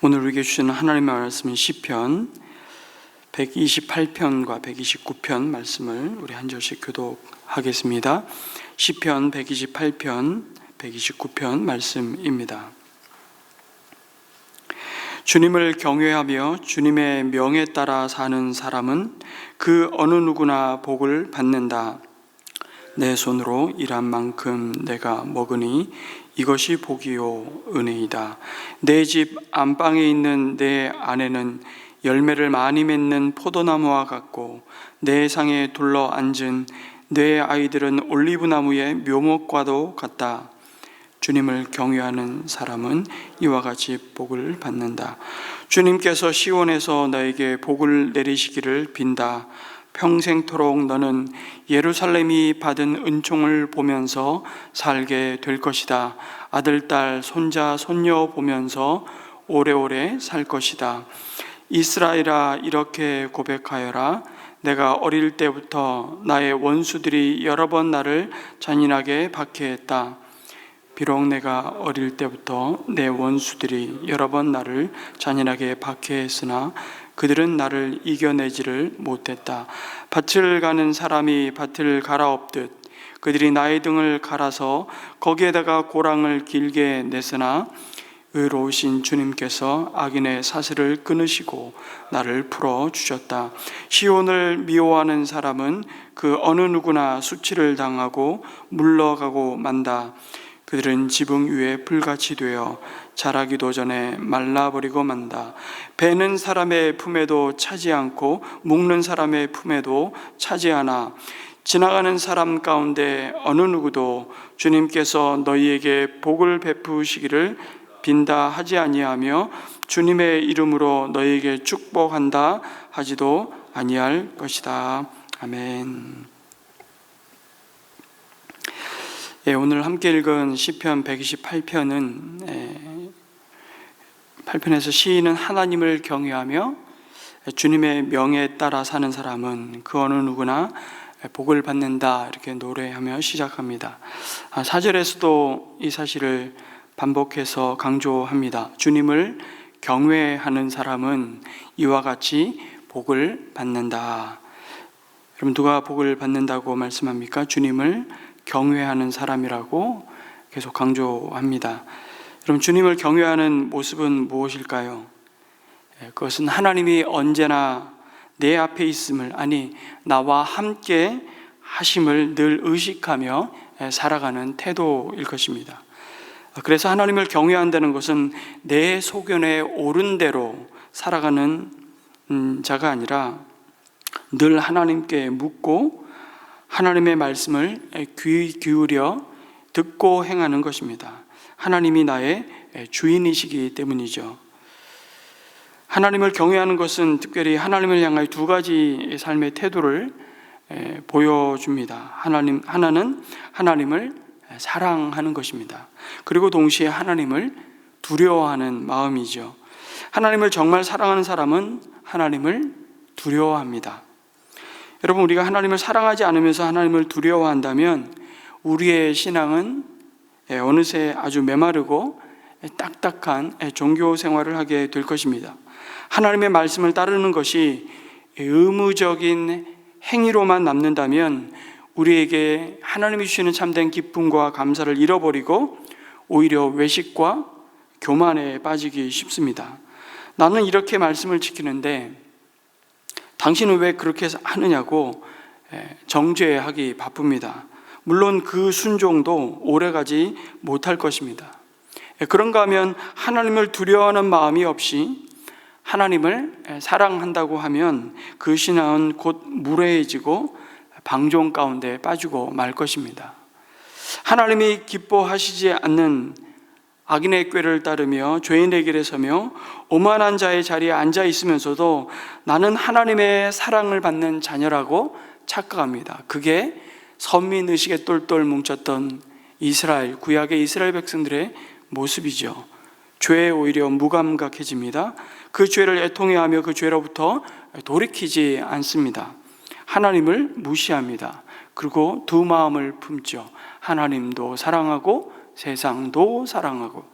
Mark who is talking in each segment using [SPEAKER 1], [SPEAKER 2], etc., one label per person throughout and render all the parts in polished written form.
[SPEAKER 1] 오늘 우리에게 주시는 하나님의 말씀은 시편 128편과 129편 말씀을 우리 한 절씩 교독하겠습니다. 시편 128편, 129편 말씀입니다. 주님을 경외하며 주님의 명에 따라 사는 사람은 그 어느 누구나 복을 받는다. 내 손으로 일한 만큼 내가 먹으니 이것이 복이요 은혜이다. 내 집 안방에 있는 내 아내는 열매를 많이 맺는 포도나무와 같고 내 상에 둘러 앉은 내 아이들은 올리브나무의 묘목과도 같다. 주님을 경외하는 사람은 이와 같이 복을 받는다. 주님께서 시온에서 너에게 복을 내리시기를 빈다. 평생토록 너는 예루살렘이 받은 은총을 보면서 살게 될 것이다. 아들, 딸, 손자, 손녀 보면서 오래오래 살 것이다. 이스라엘아, 이렇게 고백하여라. 내가 어릴 때부터 나의 원수들이 여러 번 나를 잔인하게 박해했다. 비록 내가 어릴 때부터 내 원수들이 여러 번 나를 잔인하게 박해했으나 그들은 나를 이겨내지를 못했다. 밭을 가는 사람이 밭을 갈아엎듯 그들이 나의 등을 갈아서 거기에다가 고랑을 길게 냈으나 의로우신 주님께서 악인의 사슬을 끊으시고 나를 풀어주셨다. 시온을 미워하는 사람은 그 어느 누구나 수치를 당하고 물러가고 만다. 그들은 지붕 위에 불같이 되어 자라기도 전에 말라버리고 만다. 베는 사람의 품에도 차지 않고 묶는 사람의 품에도 차지 않아. 지나가는 사람 가운데 어느 누구도 주님께서 너희에게 복을 베푸시기를 빈다 하지 아니하며 주님의 이름으로 너희에게 축복한다 하지도 아니할 것이다. 아멘. 오늘 함께 읽은 시편 128편은 8편에서 시인은 하나님을 경외하며 주님의 명에 따라 사는 사람은 그 어느 누구나 복을 받는다 이렇게 노래하며 시작합니다. 4절에서도 이 사실을 반복해서 강조합니다. 주님을 경외하는 사람은 이와 같이 복을 받는다. 여러분, 누가 복을 받는다고 말씀합니까? 주님을 경외하는 사람이라고 계속 강조합니다. 그럼 주님을 경외하는 모습은 무엇일까요? 그것은 하나님이 언제나 내 앞에 있음을, 아니 나와 함께 하심을 늘 의식하며 살아가는 태도일 것입니다. 그래서 하나님을 경외한다는 것은 내 소견에 옳은 대로 살아가는 자가 아니라 늘 하나님께 묻고 하나님의 말씀을 귀 기울여 듣고 행하는 것입니다. 하나님이 나의 주인이시기 때문이죠. 하나님을 경외하는 것은 특별히 하나님을 향하여 두 가지 삶의 태도를 보여줍니다. 하나는 하나님을 사랑하는 것입니다. 그리고 동시에 하나님을 두려워하는 마음이죠. 하나님을 정말 사랑하는 사람은 하나님을 두려워합니다. 여러분, 우리가 하나님을 사랑하지 않으면서 하나님을 두려워한다면 우리의 신앙은 어느새 아주 메마르고 딱딱한 종교 생활을 하게 될 것입니다. 하나님의 말씀을 따르는 것이 의무적인 행위로만 남는다면 우리에게 하나님이 주시는 참된 기쁨과 감사를 잃어버리고 오히려 외식과 교만에 빠지기 쉽습니다. 나는 이렇게 말씀을 지키는데 당신은 왜 그렇게 하느냐고 정죄하기 바쁩니다. 물론 그 순종도 오래가지 못할 것입니다. 그런가 하면 하나님을 두려워하는 마음이 없이 하나님을 사랑한다고 하면 그 신앙은 곧 무례해지고 방종 가운데 빠지고 말 것입니다. 하나님이 기뻐하시지 않는 악인의 꾀를 따르며 죄인의 길에 서며 오만한 자의 자리에 앉아 있으면서도 나는 하나님의 사랑을 받는 자녀라고 착각합니다. 그게 선민의식에 똘똘 뭉쳤던 이스라엘, 구약의 이스라엘 백성들의 모습이죠. 죄에 오히려 무감각해집니다. 그 죄를 애통해하며 그 죄로부터 돌이키지 않습니다. 하나님을 무시합니다. 그리고 두 마음을 품죠. 하나님도 사랑하고 세상도 사랑하고.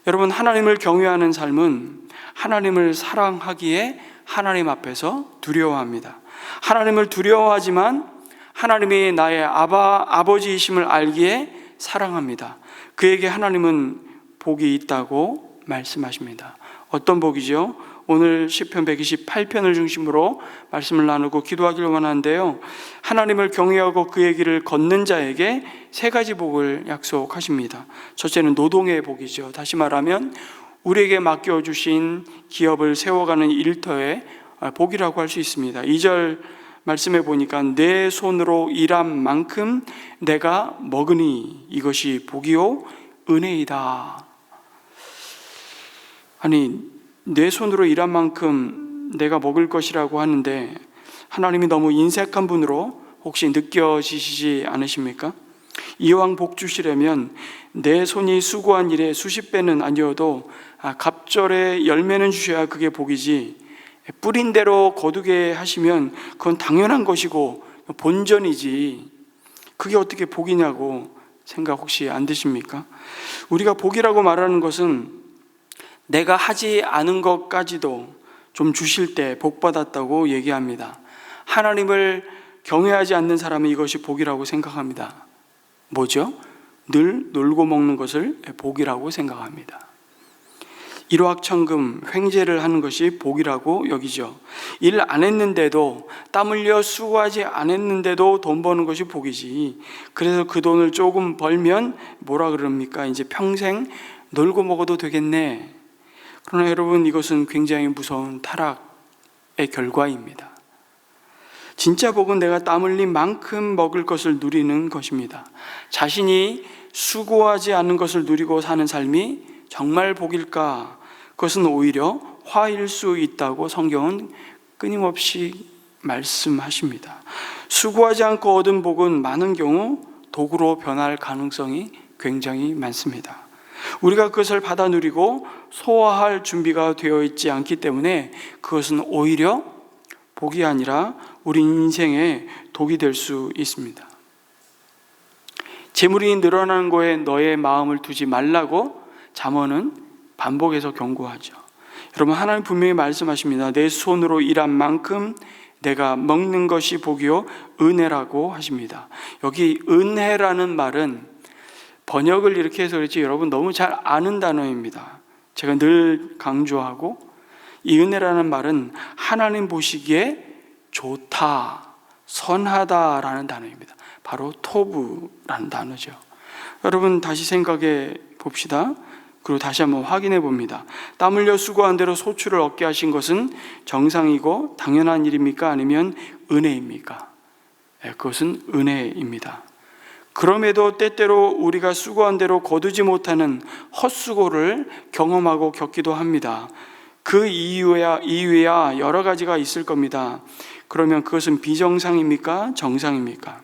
[SPEAKER 1] 여러분, 하나님을 경외하는 삶은 하나님을 사랑하기에 하나님 앞에서 두려워합니다. 하나님을 두려워하지만 하나님이 나의 아버지이심을 알기에 사랑합니다. 그에게 하나님은 복이 있다고 말씀하십니다. 어떤 복이죠? 오늘 시편 128편을 중심으로 말씀을 나누고 기도하기를 원하는데요, 하나님을 경외하고 그의 길을 걷는 자에게 세 가지 복을 약속하십니다. 첫째는 노동의 복이죠. 다시 말하면 우리에게 맡겨주신 기업을 세워가는 일터의 복이라고 할 수 있습니다. 2절 말씀해 보니까 내 손으로 일한 만큼 내가 먹으니 이것이 복이요 은혜이다. 아니, 내 손으로 일한 만큼 내가 먹을 것이라고 하는데 하나님이 너무 인색한 분으로 혹시 느껴지시지 않으십니까? 이왕 복 주시려면 내 손이 수고한 일에 수십 배는 아니어도 갑절에 열매는 주셔야 그게 복이지, 뿌린 대로 거두게 하시면 그건 당연한 것이고 본전이지 그게 어떻게 복이냐고 생각 혹시 안 드십니까? 우리가 복이라고 말하는 것은 내가 하지 않은 것까지도 좀 주실 때 복 받았다고 얘기합니다. 하나님을 경외하지 않는 사람은 이것이 복이라고 생각합니다. 뭐죠? 늘 놀고 먹는 것을 복이라고 생각합니다. 일확천금 횡재를 하는 것이 복이라고 여기죠. 일 안 했는데도, 땀 흘려 수고하지 않았는데도 돈 버는 것이 복이지, 그래서 그 돈을 조금 벌면 뭐라 그럽니까? 이제 평생 놀고 먹어도 되겠네. 그러나 여러분, 이것은 굉장히 무서운 타락의 결과입니다. 진짜 복은 내가 땀 흘린 만큼 먹을 것을 누리는 것입니다. 자신이 수고하지 않는 것을 누리고 사는 삶이 정말 복일까? 그것은 오히려 화일 수 있다고 성경은 끊임없이 말씀하십니다. 수고하지 않고 얻은 복은 많은 경우 도구로 변할 가능성이 굉장히 많습니다. 우리가 그것을 받아 누리고 소화할 준비가 되어 있지 않기 때문에 그것은 오히려 복이 아니라 우리 인생의 독이 될 수 있습니다. 재물이 늘어나는 거에 너의 마음을 두지 말라고 잠언은 반복해서 경고하죠. 여러분, 하나님 분명히 말씀하십니다. 내 손으로 일한 만큼 내가 먹는 것이 복이요 은혜라고 하십니다. 여기 은혜라는 말은 번역을 이렇게 해서 그렇지 여러분 너무 잘 아는 단어입니다. 제가 늘 강조하고, 이 은혜라는 말은 하나님 보시기에 좋다, 선하다라는 단어입니다. 바로 토브라는 단어죠. 여러분, 다시 생각해 봅시다. 그리고 다시 한번 확인해 봅니다. 땀 흘려 수고한 대로 소출을 얻게 하신 것은 정상이고 당연한 일입니까? 아니면 은혜입니까? 그것은 은혜입니다. 그럼에도 때때로 우리가 수고한 대로 거두지 못하는 헛수고를 경험하고 겪기도 합니다. 그 이유야 여러 가지가 있을 겁니다. 그러면 그것은 비정상입니까? 정상입니까?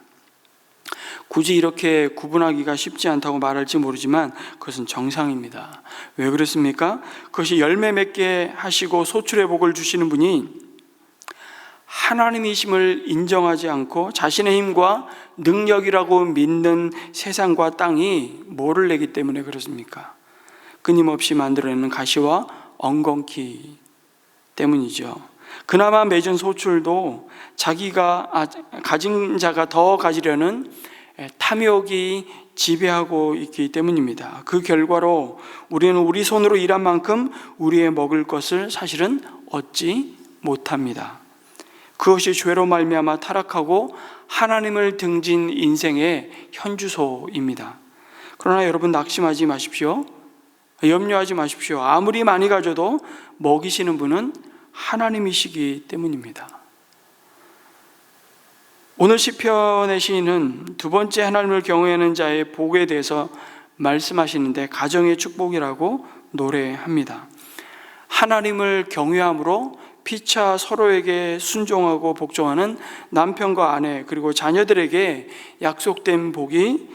[SPEAKER 1] 굳이 이렇게 구분하기가 쉽지 않다고 말할지 모르지만 그것은 정상입니다. 왜 그렇습니까? 그것이 열매 맺게 하시고 소출의 복을 주시는 분이 하나님이심을 인정하지 않고 자신의 힘과 능력이라고 믿는 세상과 땅이 뭐를 내기 때문에 그렇습니까? 끊임없이 만들어내는 가시와 엉겅퀴 때문이죠. 그나마 맺은 소출도 자기가 가진 자가 더 가지려는 탐욕이 지배하고 있기 때문입니다. 그 결과로 우리는 우리 손으로 일한 만큼 우리의 먹을 것을 사실은 얻지 못합니다. 그것이 죄로 말미암아 타락하고 하나님을 등진 인생의 현주소입니다. 그러나 여러분, 낙심하지 마십시오. 염려하지 마십시오. 아무리 많이 가져도 먹이시는 분은 하나님이시기 때문입니다. 오늘 시편의 시인은 두 번째 하나님을 경외하는 자의 복에 대해서 말씀하시는데 가정의 축복이라고 노래합니다. 하나님을 경외함으로 피차 서로에게 순종하고 복종하는 남편과 아내 그리고 자녀들에게 약속된 복이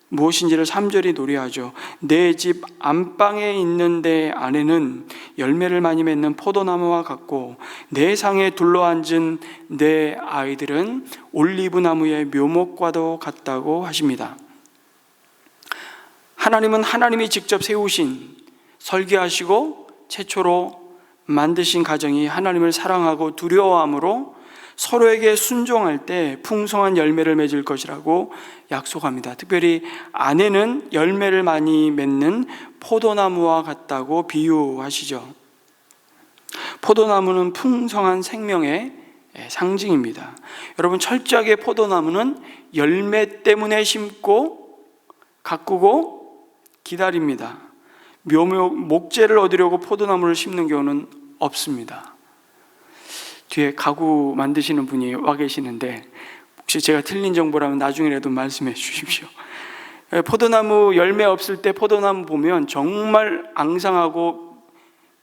[SPEAKER 1] 무엇인지를 3절이 노래하죠. 내 집 안방에 있는 내 아내는 열매를 많이 맺는 포도나무와 같고 내 상에 둘러앉은 내 아이들은 올리브나무의 묘목과도 같다고 하십니다. 하나님은 하나님이 직접 세우신, 설계하시고 최초로 만드신 가정이 하나님을 사랑하고 두려워함으로 서로에게 순종할 때 풍성한 열매를 맺을 것이라고 약속합니다. 특별히 아내는 열매를 많이 맺는 포도나무와 같다고 비유하시죠. 포도나무는 풍성한 생명의 상징입니다. 여러분, 철저하게 포도나무는 열매 때문에 심고 가꾸고 기다립니다. 목재를 얻으려고 포도나무를 심는 경우는 없습니다. 뒤에 가구 만드시는 분이 와 계시는데 혹시 제가 틀린 정보라면 나중에라도 말씀해 주십시오. 포도나무 열매 없을 때 포도나무 보면 정말 앙상하고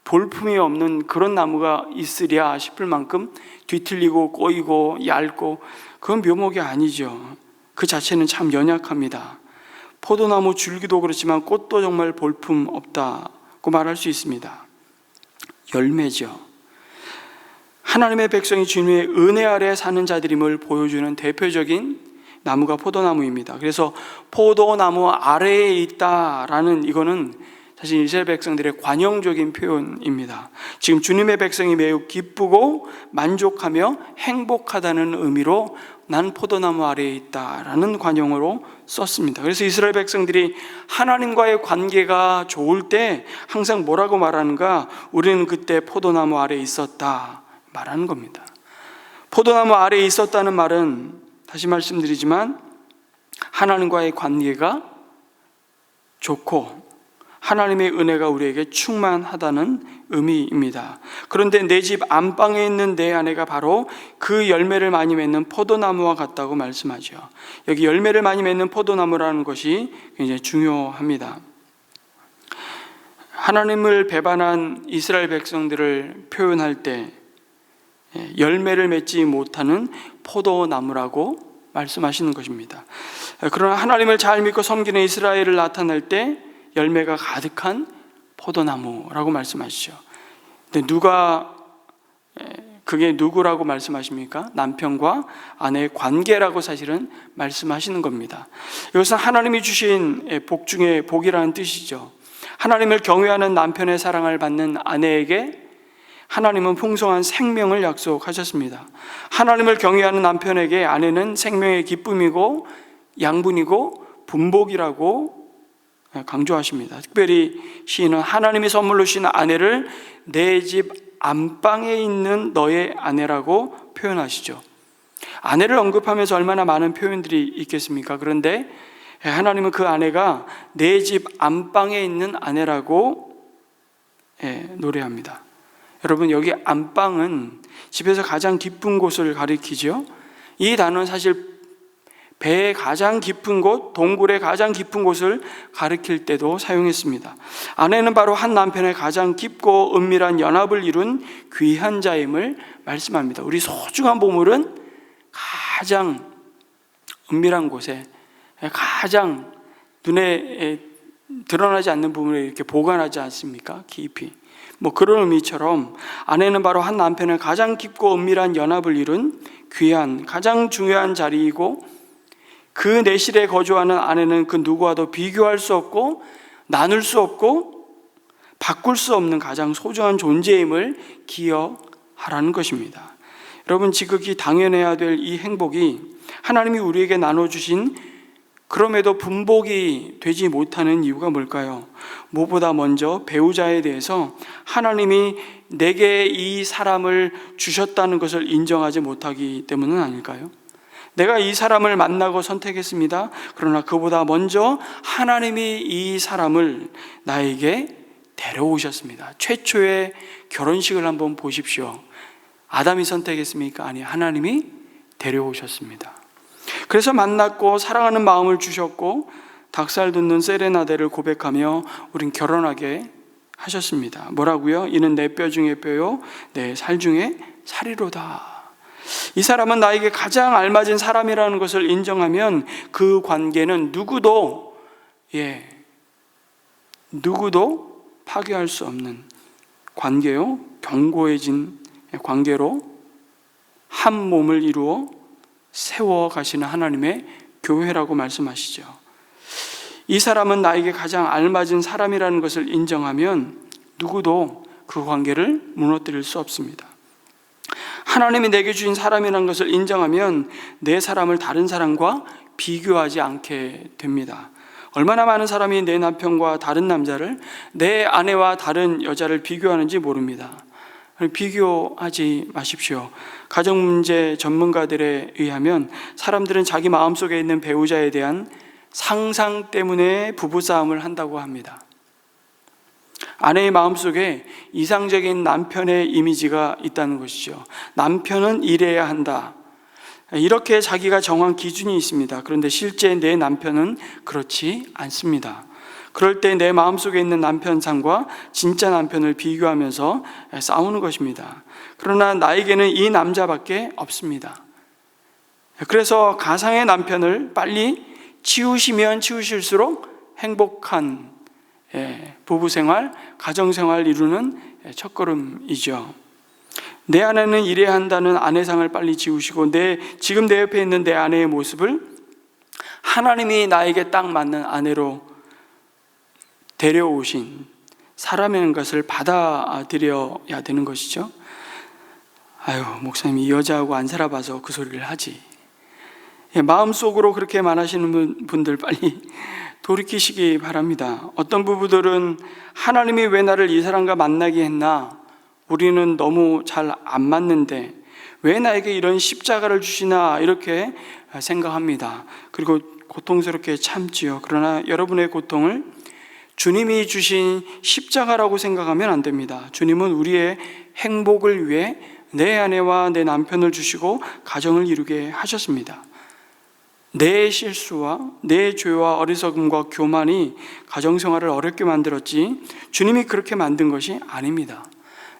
[SPEAKER 1] 볼품이 없는 그런 나무가 있으랴 싶을 만큼 뒤틀리고 꼬이고 얇고, 그건 묘목이 아니죠. 그 자체는 참 연약합니다. 포도나무 줄기도 그렇지만 꽃도 정말 볼품 없다고 말할 수 있습니다. 열매죠. 하나님의 백성이 주님의 은혜 아래 사는 자들임을 보여주는 대표적인 나무가 포도나무입니다. 그래서 포도나무 아래에 있다라는 이거는 사실 이스라엘 백성들의 관용적인 표현입니다. 지금 주님의 백성이 매우 기쁘고 만족하며 행복하다는 의미로 난 포도나무 아래에 있다라는 관용어로 썼습니다. 그래서 이스라엘 백성들이 하나님과의 관계가 좋을 때 항상 뭐라고 말하는가? 우리는 그때 포도나무 아래에 있었다 말하는 겁니다. 포도나무 아래에 있었다는 말은 다시 말씀드리지만 하나님과의 관계가 좋고 하나님의 은혜가 우리에게 충만하다는 의미입니다. 그런데 내 집 안방에 있는 내 아내가 바로 그 열매를 많이 맺는 포도나무와 같다고 말씀하죠. 여기 열매를 많이 맺는 포도나무라는 것이 굉장히 중요합니다. 하나님을 배반한 이스라엘 백성들을 표현할 때 열매를 맺지 못하는 포도나무라고 말씀하시는 것입니다. 그러나 하나님을 잘 믿고 섬기는 이스라엘을 나타낼 때 열매가 가득한 포도나무라고 말씀하시죠. 근데 그게 누구라고 말씀하십니까? 남편과 아내의 관계라고 사실은 말씀하시는 겁니다. 이것은 하나님이 주신 복 중에 복이라는 뜻이죠. 하나님을 경외하는 남편의 사랑을 받는 아내에게 하나님은 풍성한 생명을 약속하셨습니다. 하나님을 경외하는 남편에게 아내는 생명의 기쁨이고 양분이고 분복이라고 강조하십니다. 특별히 시인은 하나님이 선물로 주신 아내를 내 집 안방에 있는 너의 아내라고 표현하시죠. 아내를 언급하면서 얼마나 많은 표현들이 있겠습니까? 그런데 하나님은 그 아내가 내 집 안방에 있는 아내라고 노래합니다. 여러분, 여기 안방은 집에서 가장 깊은 곳을 가리키죠. 이 단어는 사실 배의 가장 깊은 곳, 동굴의 가장 깊은 곳을 가리킬 때도 사용했습니다. 아내는 바로 한 남편의 가장 깊고 은밀한 연합을 이룬 귀한 자임을 말씀합니다. 우리 소중한 보물은 가장 은밀한 곳에, 가장 눈에 드러나지 않는 부분에 이렇게 보관하지 않습니까? 깊이. 그런 의미처럼 아내는 바로 한 남편의 가장 깊고 은밀한 연합을 이룬 귀한, 가장 중요한 자리이고, 그 내실에 거주하는 아내는 그 누구와도 비교할 수 없고 나눌 수 없고 바꿀 수 없는 가장 소중한 존재임을 기억하라는 것입니다. 여러분, 지극히 당연해야 될 이 행복이 하나님이 우리에게 나눠주신, 그럼에도 분복이 되지 못하는 이유가 뭘까요? 무엇보다 먼저 배우자에 대해서 하나님이 내게 이 사람을 주셨다는 것을 인정하지 못하기 때문은 아닐까요? 내가 이 사람을 만나고 선택했습니다. 그러나 그보다 먼저 하나님이 이 사람을 나에게 데려오셨습니다. 최초의 결혼식을 한번 보십시오. 아담이 선택했습니까? 아니, 하나님이 데려오셨습니다. 그래서 만났고 사랑하는 마음을 주셨고 닭살 돋는 세레나데를 고백하며 우린 결혼하게 하셨습니다. 뭐라고요? 이는 내 뼈 중에 뼈요 내 살 중에 살이로다. 이 사람은 나에게 가장 알맞은 사람이라는 것을 인정하면 그 관계는 누구도 파괴할 수 없는 관계요, 견고해진 관계로 한 몸을 이루어 세워 가시는 하나님의 교회라고 말씀하시죠. 이 사람은 나에게 가장 알맞은 사람이라는 것을 인정하면 누구도 그 관계를 무너뜨릴 수 없습니다. 하나님이 내게 주신 사람이라는 것을 인정하면 내 사람을 다른 사람과 비교하지 않게 됩니다. 얼마나 많은 사람이 내 남편과 다른 남자를, 내 아내와 다른 여자를 비교하는지 모릅니다. 비교하지 마십시오. 가정문제 전문가들에 의하면 사람들은 자기 마음속에 있는 배우자에 대한 상상 때문에 부부싸움을 한다고 합니다. 아내의 마음속에 이상적인 남편의 이미지가 있다는 것이죠. 남편은 이래야 한다, 이렇게 자기가 정한 기준이 있습니다. 그런데 실제 내 남편은 그렇지 않습니다. 그럴 때 내 마음속에 있는 남편상과 진짜 남편을 비교하면서 싸우는 것입니다. 그러나 나에게는 이 남자밖에 없습니다. 그래서 가상의 남편을 빨리 치우시면 치우실수록 행복한 부부생활, 가정생활 이루는 첫걸음이죠. 내 아내는 이래야 한다는 아내상을 빨리 지우시고 지금 내 옆에 있는 내 아내의 모습을 하나님이 나에게 딱 맞는 아내로 데려오신 사람이라는 것을 받아들여야 되는 것이죠. 아유, 목사님 이 여자하고 안 살아봐서 그 소리를 하지. 마음속으로 그렇게 말하시는 분들 빨리 돌이키시기 바랍니다. 어떤 부부들은 하나님이 왜 나를 이 사람과 만나게 했나? 우리는 너무 잘 안 맞는데 왜 나에게 이런 십자가를 주시나? 이렇게 생각합니다. 그리고 고통스럽게 참지요. 그러나 여러분의 고통을 주님이 주신 십자가라고 생각하면 안 됩니다. 주님은 우리의 행복을 위해 내 아내와 내 남편을 주시고 가정을 이루게 하셨습니다. 내 실수와 내 죄와 어리석음과 교만이 가정생활을 어렵게 만들었지 주님이 그렇게 만든 것이 아닙니다.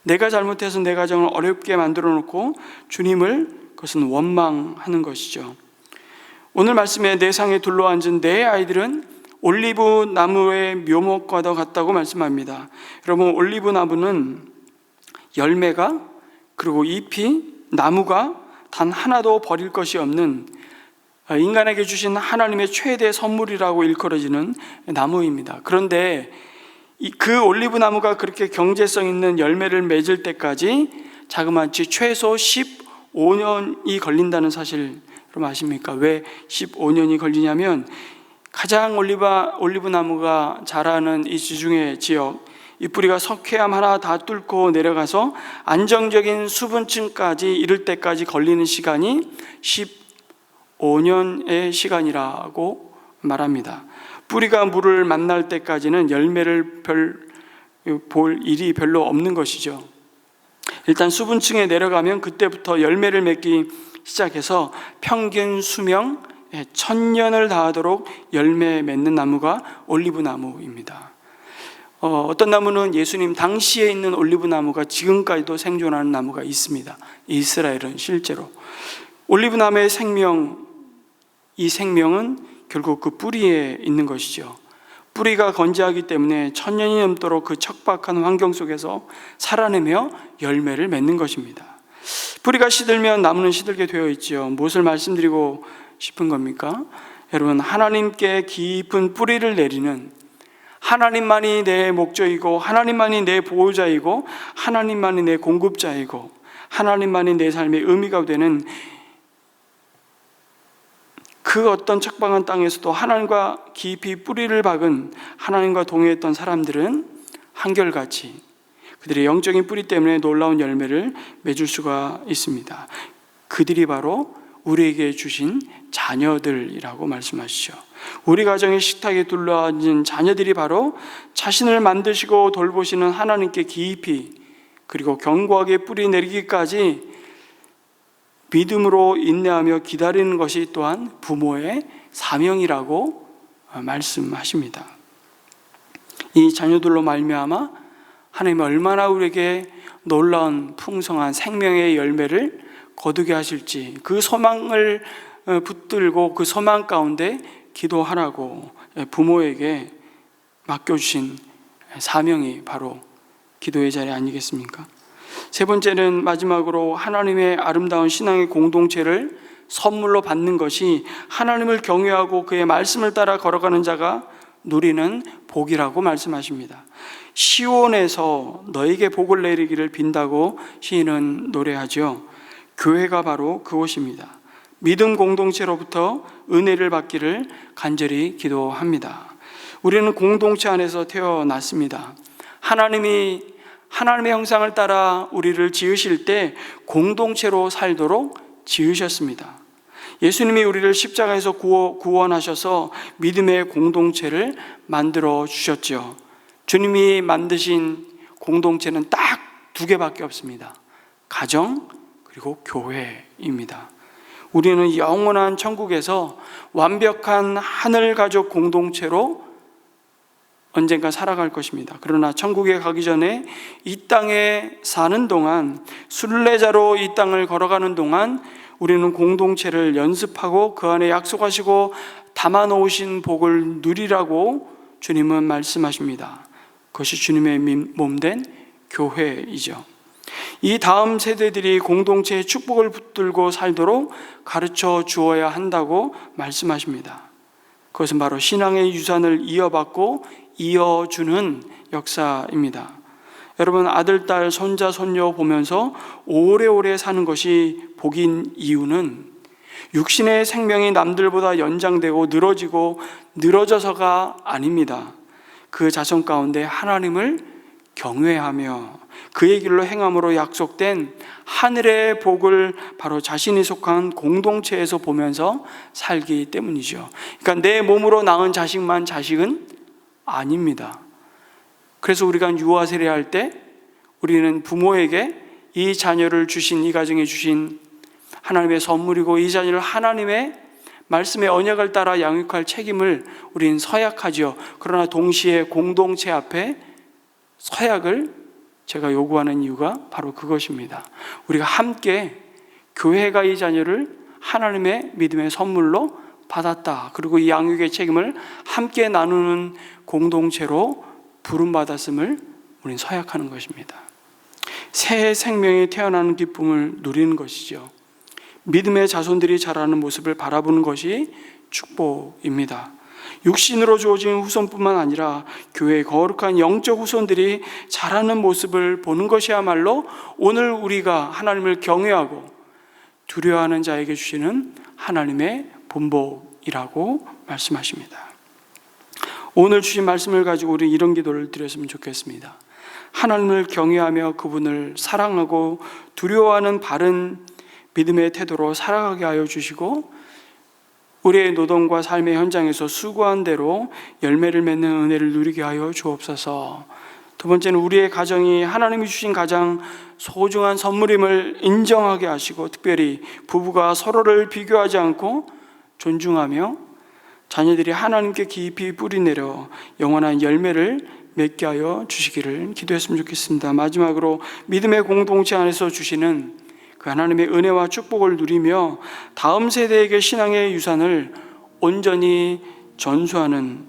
[SPEAKER 1] 내가 잘못해서 내 가정을 어렵게 만들어 놓고 주님을 그것은 원망하는 것이죠. 오늘 말씀에 내 상에 둘러앉은 내 아이들은 올리브 나무의 묘목과도 같다고 말씀합니다. 여러분, 올리브 나무는 열매가 그리고 잎이, 나무가 단 하나도 버릴 것이 없는 인간에게 주신 하나님의 최대 선물이라고 일컬어지는 나무입니다. 그런데 그 올리브 나무가 그렇게 경제성 있는 열매를 맺을 때까지 자그마치 최소 15년이 걸린다는 사실 여러분 아십니까? 왜 15년이 걸리냐면 가장 올리브 나무가 자라는 이 지중해 지역, 이 뿌리가 석회암 하나 다 뚫고 내려가서 안정적인 수분층까지 이를 때까지 걸리는 시간이 15년의 시간이라고 말합니다. 뿌리가 물을 만날 때까지는 열매를 볼 일이 별로 없는 것이죠. 일단 수분층에 내려가면 그때부터 열매를 맺기 시작해서 평균 수명 1000년을 다하도록 열매 맺는 나무가 올리브 나무입니다. 어떤 나무는 예수님 당시에 있는 올리브 나무가 지금까지도 생존하는 나무가 있습니다. 이스라엘은 실제로 올리브 나무의 생명, 이 생명은 결국 그 뿌리에 있는 것이죠. 뿌리가 건재하기 때문에 1000년이 넘도록 그 척박한 환경 속에서 살아내며 열매를 맺는 것입니다. 뿌리가 시들면 나무는 시들게 되어 있지요. 무엇을 말씀드리고 싶은 겁니까? 여러분, 하나님께 깊은 뿌리를 내리는, 하나님만이 내 목적이고 하나님만이 내 보호자이고 하나님만이 내 공급자이고 하나님만이 내 삶의 의미가 되는 그 어떤 척박한 땅에서도 하나님과 깊이 뿌리를 박은, 하나님과 동행했던 사람들은 한결같이 그들의 영적인 뿌리 때문에 놀라운 열매를 맺을 수가 있습니다. 그들이 바로 우리에게 주신 자녀들이라고 말씀하시죠. 우리 가정의 식탁에 둘러앉은 자녀들이 바로 자신을 만드시고 돌보시는 하나님께 깊이 그리고 견고하게 뿌리 내리기까지 믿음으로 인내하며 기다리는 것이 또한 부모의 사명이라고 말씀하십니다. 이 자녀들로 말미암아 하나님이 얼마나 우리에게 놀라운 풍성한 생명의 열매를 거두게 하실지 그 소망을 붙들고 그 소망 가운데 기도하라고 부모에게 맡겨주신 사명이 바로 기도의 자리 아니겠습니까? 세 번째는 마지막으로 하나님의 아름다운 신앙의 공동체를 선물로 받는 것이 하나님을 경외하고 그의 말씀을 따라 걸어가는 자가 누리는 복이라고 말씀하십니다. 시온에서 너에게 복을 내리기를 빈다고 시인은 노래하죠. 교회가 바로 그곳입니다. 믿음 공동체로부터 은혜를 받기를 간절히 기도합니다. 우리는 공동체 안에서 태어났습니다. 하나님의 형상을 따라 우리를 지으실 때 공동체로 살도록 지으셨습니다. 예수님이 우리를 십자가에서 구원하셔서 믿음의 공동체를 만들어 주셨죠. 주님이 만드신 공동체는 딱 두 개밖에 없습니다. 가정 그리고 교회입니다. 우리는 영원한 천국에서 완벽한 하늘 가족 공동체로 언젠가 살아갈 것입니다. 그러나 천국에 가기 전에 이 땅에 사는 동안, 순례자로 이 땅을 걸어가는 동안 우리는 공동체를 연습하고 그 안에 약속하시고 담아놓으신 복을 누리라고 주님은 말씀하십니다. 그것이 주님의 몸된 교회이죠. 이 다음 세대들이 공동체의 축복을 붙들고 살도록 가르쳐 주어야 한다고 말씀하십니다. 그것은 바로 신앙의 유산을 이어받고 이어주는 역사입니다. 여러분, 아들, 딸, 손자, 손녀 보면서 오래오래 사는 것이 복인 이유는 육신의 생명이 남들보다 연장되고 늘어지고 늘어져서가 아닙니다. 그 자손 가운데 하나님을 경외하며 그의 길로 행함으로 약속된 하늘의 복을 바로 자신이 속한 공동체에서 보면서 살기 때문이죠. 그러니까 내 몸으로 낳은 자식만 자식은 아닙니다. 그래서 우리가 유아 세례할 때 우리는 부모에게 이 자녀를 주신, 이 가정에 주신 하나님의 선물이고 이 자녀를 하나님의 말씀의 언약을 따라 양육할 책임을 우리는 서약하죠. 그러나 동시에 공동체 앞에 서약을 제가 요구하는 이유가 바로 그것입니다. 우리가 함께 교회가 이 자녀를 하나님의 믿음의 선물로 받았다. 그리고 이 양육의 책임을 함께 나누는 공동체로 부름받았음을 우리는 서약하는 것입니다. 새 생명이 태어나는 기쁨을 누리는 것이죠. 믿음의 자손들이 자라는 모습을 바라보는 것이 축복입니다. 육신으로 주어진 후손뿐만 아니라 교회의 거룩한 영적 후손들이 자라는 모습을 보는 것이야말로 오늘 우리가 하나님을 경외하고 두려워하는 자에게 주시는 하나님의 본복이라고 말씀하십니다. 오늘 주신 말씀을 가지고 우리 이런 기도를 드렸으면 좋겠습니다. 하나님을 경외하며 그분을 사랑하고 두려워하는 바른 믿음의 태도로 살아가게 하여 주시고 우리의 노동과 삶의 현장에서 수고한 대로 열매를 맺는 은혜를 누리게 하여 주옵소서. 두 번째는 우리의 가정이 하나님이 주신 가장 소중한 선물임을 인정하게 하시고 특별히 부부가 서로를 비교하지 않고 존중하며 자녀들이 하나님께 깊이 뿌리내려 영원한 열매를 맺게 하여 주시기를 기도했으면 좋겠습니다. 마지막으로 믿음의 공동체 안에서 주시는 그 하나님의 은혜와 축복을 누리며 다음 세대에게 신앙의 유산을 온전히 전수하는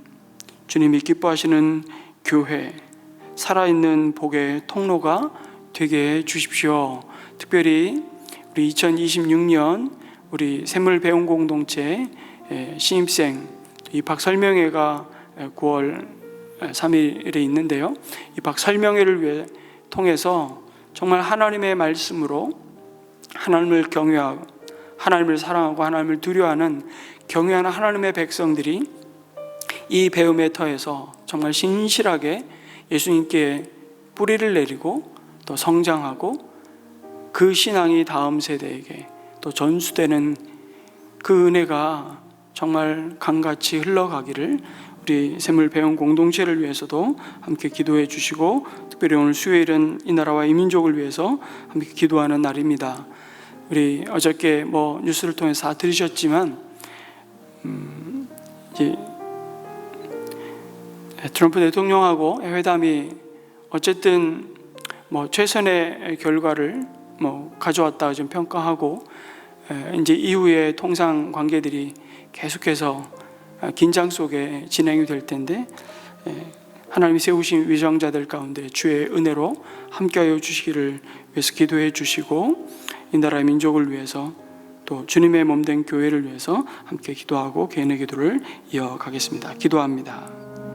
[SPEAKER 1] 주님이 기뻐하시는 교회, 살아있는 복의 통로가 되게 해 주십시오. 특별히 우리 2026년 우리 샘물 배움 공동체 신입생 입학 설명회가 9월 3일에 있는데요. 입학 설명회를 통해서 정말 하나님의 말씀으로 하나님을 경외하고 하나님을 사랑하고 하나님을 두려워하는 경외하는 하나님의 백성들이 이 배움의 터에서 정말 신실하게 예수님께 뿌리를 내리고 또 성장하고 그 신앙이 다음 세대에게 또 전수되는 그 은혜가 정말 강같이 흘러가기를 우리 샘물 배움 공동체를 위해서도 함께 기도해 주시고 특별히 오늘 수요일은 이 나라와 이 민족을 위해서 함께 기도하는 날입니다. 우리 어저께 뉴스를 통해서 다 들으셨지만 이제 트럼프 대통령하고 회담이 어쨌든 최선의 결과를 가져왔다 좀 평가하고 이제 이후에 통상 관계들이 계속해서 긴장 속에 진행이 될 텐데 하나님이 세우신 위정자들 가운데 주의 은혜로 함께하여 주시기를 위해서 기도해 주시고 이 나라의 민족을 위해서 또 주님의 몸된 교회를 위해서 함께 기도하고 개인의 기도를 이어가겠습니다. 기도합니다.